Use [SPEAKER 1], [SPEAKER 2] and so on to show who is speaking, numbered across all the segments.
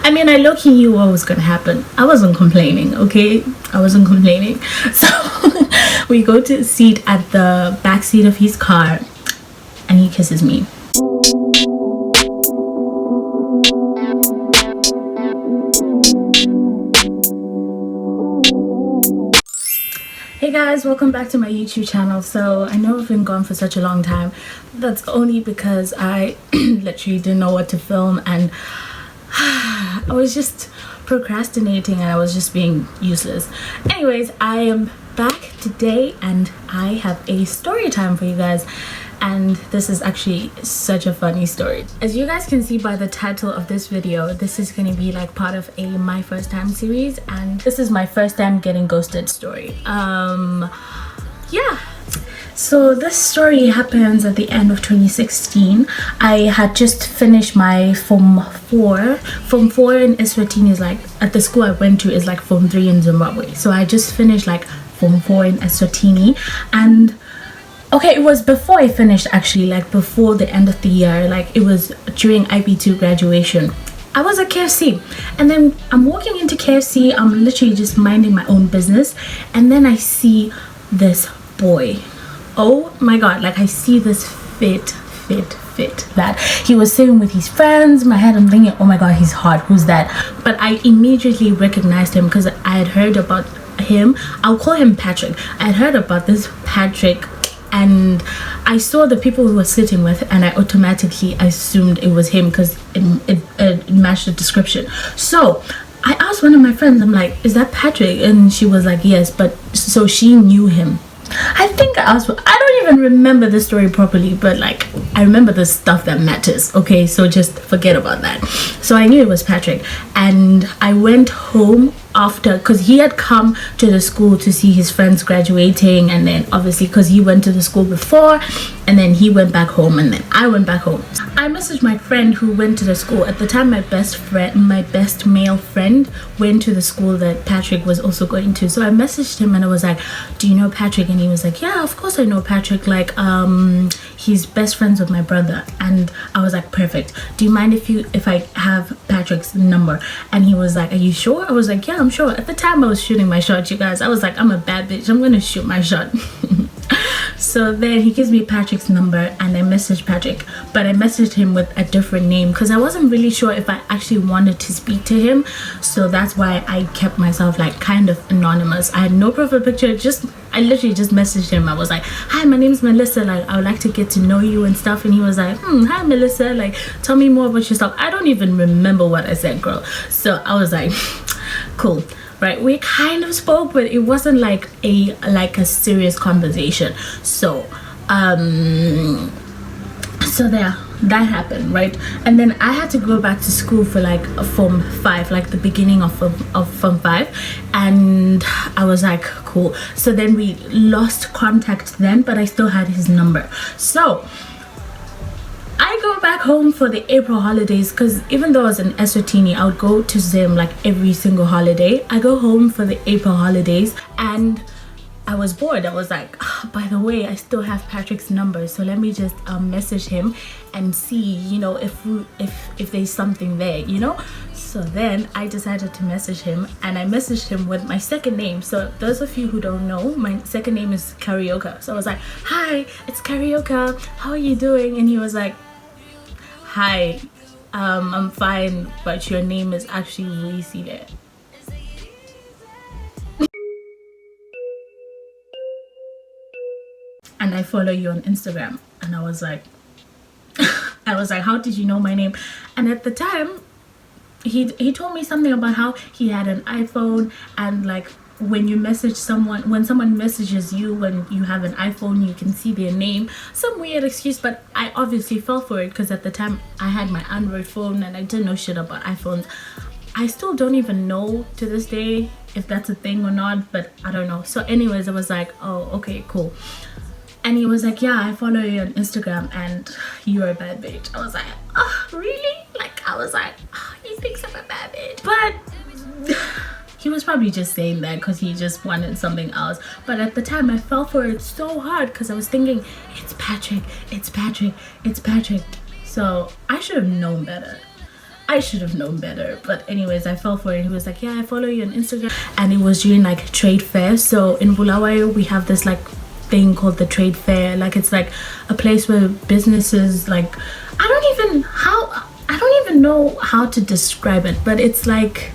[SPEAKER 1] I mean, I low-key knew what was gonna happen. I wasn't complaining, okay? I wasn't complaining. So we go to seat at the back seat of his car and he kisses me. Hey guys, welcome back to my YouTube channel. So I know I've been gone for such a long time. That's only because I literally didn't know what to film, and I was just procrastinating and I was just being useless. Anyways, I am back today and I have a story time for you guys, and this is actually such a funny story. As you guys can see by the title of this video, this is going to be like part of a my first time series, and this is my first time getting ghosted story. Yeah, so this story happens at the end of 2016. I had just finished my Form 4. Form 4 in Eswatini is like, at the school I went to, is like Form 3 in Zimbabwe. So I just finished like Form 4 in Eswatini, and okay, it was before I finished actually, like before the end of the year, like it was during IP2 graduation. I was at KFC, and then I'm walking into KFC, I'm literally just minding my own business, and then I see this boy. Oh my god, like I see this fit that he was sitting with his friends. In my head I'm thinking, oh my god, he's hot, who's that? But I immediately recognized him because I had heard about him. I'll call him Patrick. I had heard about this Patrick, and I saw the people who were sitting with, and I automatically assumed it was him because it matched the description. So I asked one of my friends, I'm like, is that Patrick? And she was like, yes. But so she knew him. I think I don't even remember the story properly, but like I remember the stuff that matters, okay? So just forget about that. So I knew it was Patrick, and I went home after, because he had come to the school to see his friends graduating, and then obviously because he went to the school before, and then he went back home, and then I went back home. I messaged my friend who went to the school at the time. My best male friend went to the school that Patrick was also going to. So I messaged him and I was like, do you know Patrick? And he was like, yeah, of course I know Patrick, like he's best friends with my brother. And I was like, perfect, do you mind if I have Patrick's number? And he was like, are you sure? I was like, yeah, I'm sure. At the time I was shooting my shot, you guys. I was like, I'm a bad bitch, I'm gonna shoot my shot. So then he gives me Patrick's number, and I messaged Patrick, but I messaged him with a different name because I wasn't really sure if I actually wanted to speak to him. So that's why I kept myself like kind of anonymous. I had no profile picture, I literally just messaged him. I was like, hi, my name is Melissa, like I would like to get to know you and stuff. And he was like, hi Melissa, like tell me more about yourself. I don't even remember what I said, girl. So I was like, cool. Right, we kind of spoke, but it wasn't like a serious conversation. So so there, that happened, right? And then I had to go back to school for like a Form 5, like the beginning of Form 5, and I was like, cool. So then we lost contact then, but I still had his number. So I go back home for the April holidays, because even though I was in Eswatini, I would go to Zim like every single holiday. I go home for the April holidays, and I was bored. I was like, oh, by the way, I still have Patrick's number, so let me just message him and see, you know, if there's something there, you know. So then I decided to message him, and I messaged him with my second name. So those of you who don't know, my second name is Carioca. So I was like, hi, it's Carioca, how are you doing? And he was like, hi, I'm fine, but your name is actually Luisile. And I follow you on Instagram. And I was like, how did you know my name? And at the time, he told me something about how he had an iPhone, and like when you message someone, when someone messages you when you have an iPhone, you can see their name. Some weird excuse, but I obviously fell for it because at the time I had my Android phone and I didn't know shit about iPhones. I still don't even know to this day if that's a thing or not, but I don't know. So anyways, I was like, oh, okay, cool. And he was like, yeah, I follow you on Instagram and you're a bad bitch. I was like, oh, really? Like, I was like, oh, he thinks I'm a bad bitch. But he was probably just saying that because he just wanted something else. But at the time, I fell for it so hard because I was thinking, it's Patrick, it's Patrick, it's Patrick. So I should have known better. I should have known better, but anyways, I fell for it. He was like, yeah, I follow you on Instagram, and it was during like trade fair. So in Bulawayo we have this like thing called the trade fair. Like it's like a place where businesses, like I don't even know how to describe it, but it's like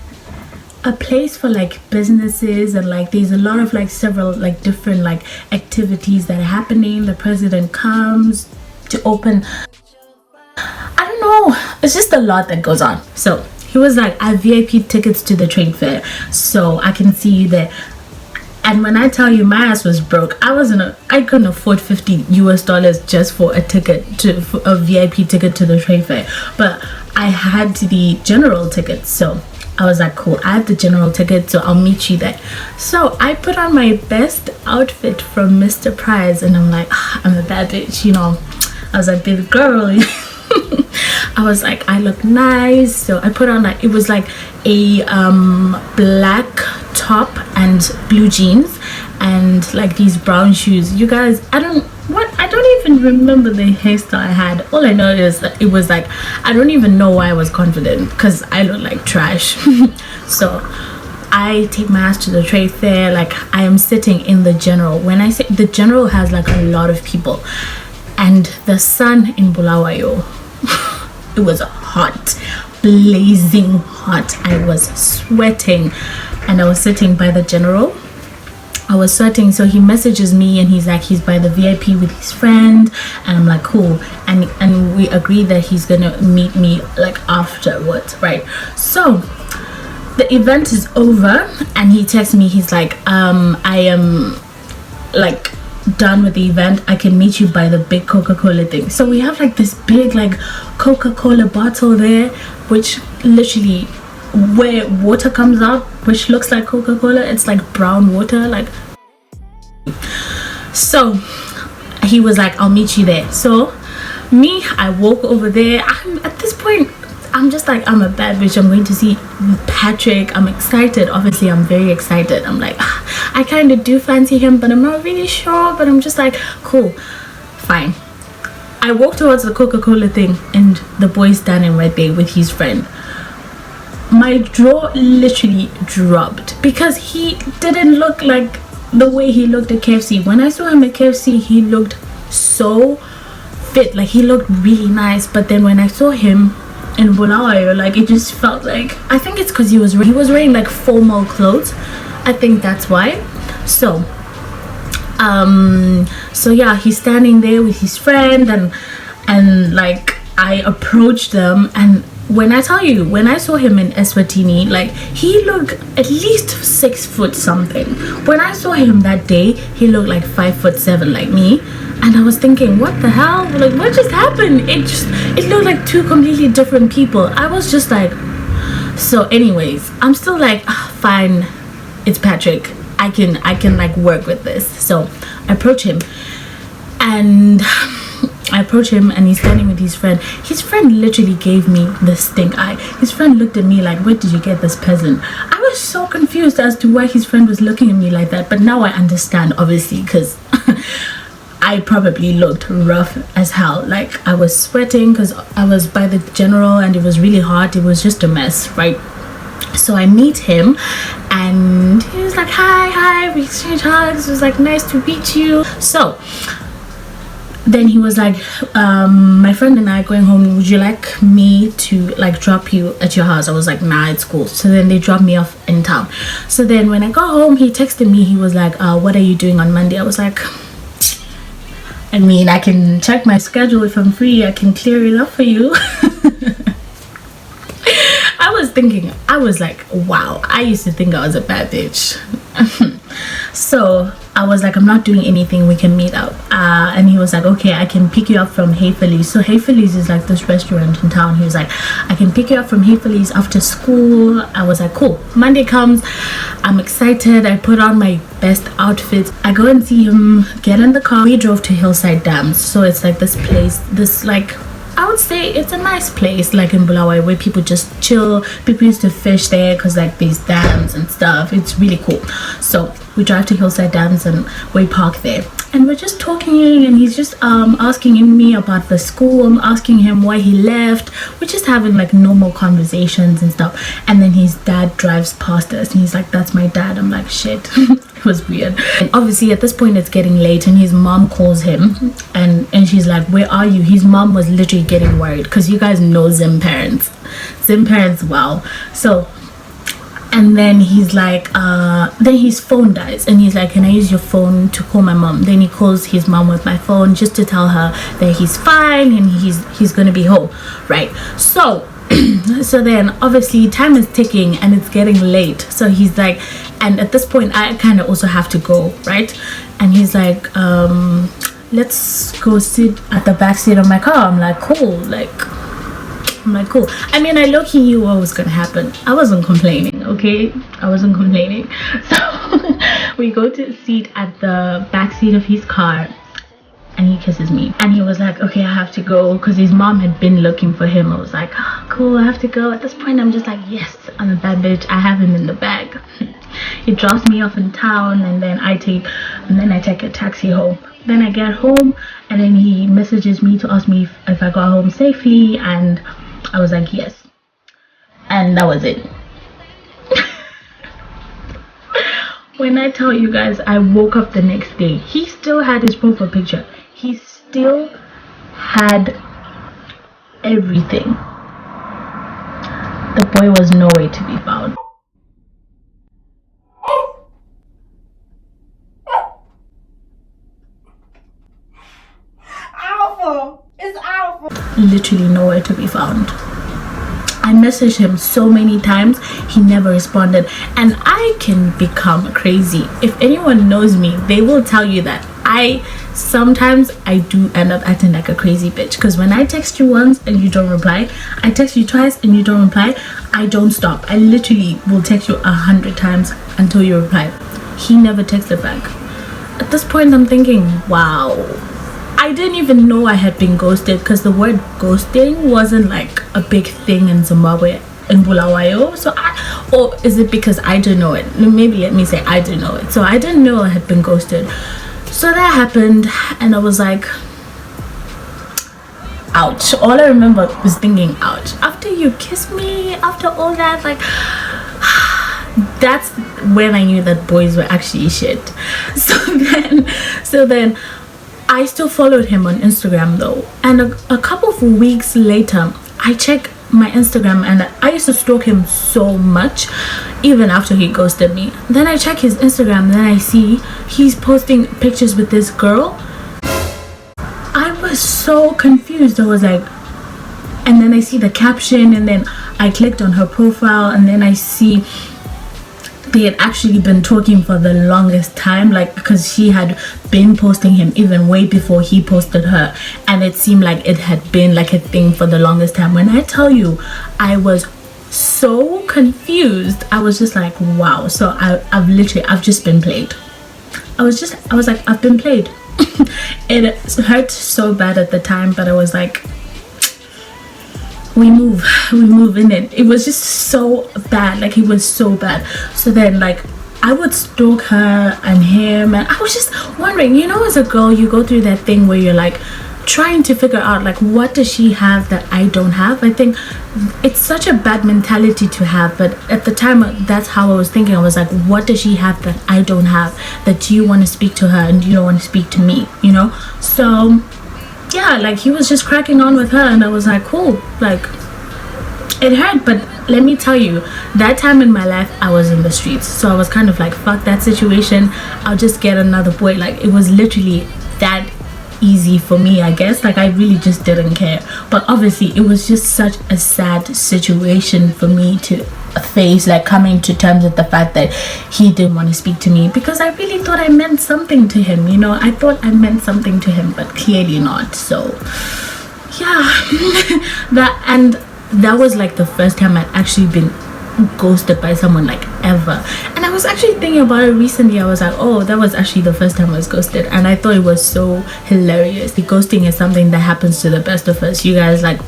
[SPEAKER 1] a place for like businesses, and like there's a lot of like several like different like activities that are happening. The president comes to open, I don't know, it's just a lot that goes on. So he was like, I have VIP tickets to the trade fair, so I can see you there. And when I tell you my ass was broke, I couldn't afford $50 just for a VIP ticket to the trade fair. But I had the general ticket, so I was like, cool, I have the general ticket, so I'll meet you there. So I put on my best outfit from Mr. Price, and I'm like, I'm a bad bitch, you know. I was like, baby girl. I was like, I look nice. So I put on like, it was like a black top and blue jeans and like these brown shoes. You guys, I don't even remember the hairstyle I had. All I know is that it was like, I don't even know why I was confident, because I look like trash. So I take my ass to the trade fair. Like I am sitting in the general. When I say the general has like a lot of people, and the sun in Bulawayo, it was hot, blazing hot. I was sweating, and I was sitting by the general. I was sweating, so he messages me and he's like, he's by the VIP with his friend, and I'm like, cool. And we agreed that he's gonna meet me like afterwards, right? So the event is over, and he texts me, he's like, I am like done with the event, I can meet you by the big Coca-Cola thing. So we have like this big like Coca-Cola bottle there, which literally where water comes out, which looks like Coca-Cola. It's like brown water, like. So he was like, I'll meet you there. So me, I walk over there. At this point, I'm just like, I'm a bad bitch, I'm going to see Patrick. I'm excited, obviously I'm very excited. I'm like, I kind of do fancy him, but I'm not really sure. But I'm just like, cool, fine. I walk towards the Coca-Cola thing, and the boy's standing right there with his friend. My jaw literally dropped, because he didn't look like the way he looked at KFC. When I saw him at KFC, he looked so fit, like he looked really nice. But then when I saw him in Bulawayo, like it just felt like, I think it's because he was wearing like formal clothes. I think that's why. So yeah, he's standing there with his friend, and like I approached them, and when I tell you, when I saw him in Eswatini, like he looked at least 6 foot something. When I saw him that day, he looked like 5'7" like me, and I was thinking, what the hell? Like, what just happened? It looked like two completely different people. I was just like, so anyways, I'm still like, fine, it's Patrick. I can like work with this. So I approach him, and he's standing with his friend. His friend literally gave me the stink eye. His friend looked at me like, where did you get this peasant? I was so confused as to why his friend was looking at me like that, but now I understand, obviously, because I probably looked rough as hell. Like I was sweating because I was by the general and it was really hot. It was just a mess, right? So I meet him, and he was like, hi, we exchange hugs. It was like, nice to meet you. So then he was like, my friend and I are going home, would you like me to like drop you at your house? I was like, nah, it's cool. So then they dropped me off in town. So then when I got home, he texted me, he was like, what are you doing on Monday? I was like, I mean, I can check my schedule. If I'm free, I can clear it up for you. I was like, wow, I used to think I was a bad bitch. So I was like, I'm not doing anything, we can meet up. And he was like, okay, I can pick you up from Hey Feliz. So Hey Feliz is like this restaurant in town. He was like, I can pick you up from Hey Feliz after school. I was like, cool. Monday comes, I'm excited. I put on my best outfit. I go and see him, get in the car. We drove to Hillside Dams. So it's like this place, this like, I would say it's a nice place, like in Bulawayo, where people just chill. People used to fish there because like these dams and stuff. It's really cool. So we drive to Hillside Dams and we park there. and we're just talking, and he's just asking me about the school. I'm asking him why he left. We're just having like normal conversations and stuff, and then his dad drives past us and he's like, that's my dad. I'm like, shit. It was weird. And obviously at this point it's getting late, and his mom calls him, and she's like, where are you? His mom was literally getting worried, because you guys know Zim parents, wow. So, and then he's like, then his phone dies, and he's like, can I use your phone to call my mom? Then he calls his mom with my phone just to tell her that he's fine and he's gonna be home, right? So so then obviously time is ticking and it's getting late, so he's like, and at this point I kind of also have to go, right? And he's like, let's go sit at the back seat of my car. I'm like, cool. Cool. I mean, I low-key knew what was gonna happen. I wasn't complaining, okay? I wasn't complaining. So we go to seat at the back seat of his car, and he kisses me, and he was like, okay, I have to go, because his mom had been looking for him. I was like, oh, cool, I have to go. At this point I'm just like, yes, I'm a bad bitch, I have him in the bag. He drops me off in town, and then I take a taxi home. Then I get home, and then he messages me to ask me if I got home safely, and I was like, yes. And that was it. When I tell you guys, I woke up the next day, he still had his profile picture. He still had everything. The boy was nowhere to be found. Literally nowhere to be found. I messaged him so many times, he never responded, and I can become crazy. If anyone knows me, they will tell you that sometimes I do end up acting like a crazy bitch, because when I text you once and you don't reply, I text you twice and you don't reply, I don't stop. I literally will text you 100 times until you reply. He never texted back. At this point I'm thinking, wow, I didn't even know I had been ghosted, because the word ghosting wasn't like a big thing in Zimbabwe, in Bulawayo. So or is it because I didn't know it? Maybe let me say I didn't know it. So I didn't know I had been ghosted. So that happened, and I was like, ouch. All I remember was thinking, ouch. After you kissed me, after all that, like, that's when I knew that boys were actually shit. So then I still followed him on Instagram though, and a couple of weeks later I check my Instagram, and I used to stalk him so much even after he ghosted me. Then I check his Instagram, then I see he's posting pictures with this girl. I was so confused. I was like, and then I see the caption, and then I clicked on her profile, and then I see they had actually been talking for the longest time, like, because she had been posting him even way before he posted her, and it seemed like it had been like a thing for the longest time. When I tell you, I was so confused. I was just like, wow. So I've just been played. I was like, I've been played. It hurt so bad at the time, but I was like, we move in it. It was just so bad, like it was so bad. So then like I would stalk her and him, and I was just wondering, you know, as a girl you go through that thing where you're like trying to figure out like, what does she have that I don't have? I think it's such a bad mentality to have, but at the time that's how I was thinking. I was like, what does she have that I don't have, that you want to speak to her and you don't want to speak to me, you know? So yeah, like he was just cracking on with her, and I was like, cool. Like, it hurt, but let me tell you, that time in my life I was in the streets, so I was kind of like, fuck that situation, I'll just get another boy. Like, it was literally that easy for me, I guess. Like, I really just didn't care. But obviously it was just such a sad situation for me to face, like coming to terms with the fact that he didn't want to speak to me, because I really thought I meant something to him, you know. I thought I meant something to him, but clearly not. So yeah. that was like the first time I'd actually been ghosted by someone, like, ever. And I was actually thinking about it recently. I was like, oh, that was actually the first time I was ghosted, and I thought it was so hilarious. The ghosting is something that happens to the best of us. You guys, like,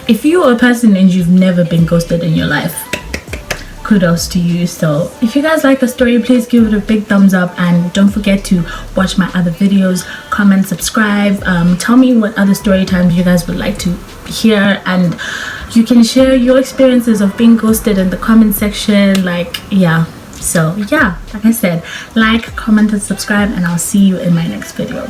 [SPEAKER 1] if you're a person and you've never been ghosted in your life, kudos to you. So if you guys like the story, please give it a big thumbs up, and don't forget to watch my other videos, comment, subscribe. Tell me what other story times you guys would like to hear, and you can share your experiences of being ghosted in the comment section. Like, yeah. So yeah, like I said, like, comment and subscribe, and I'll see you in my next video.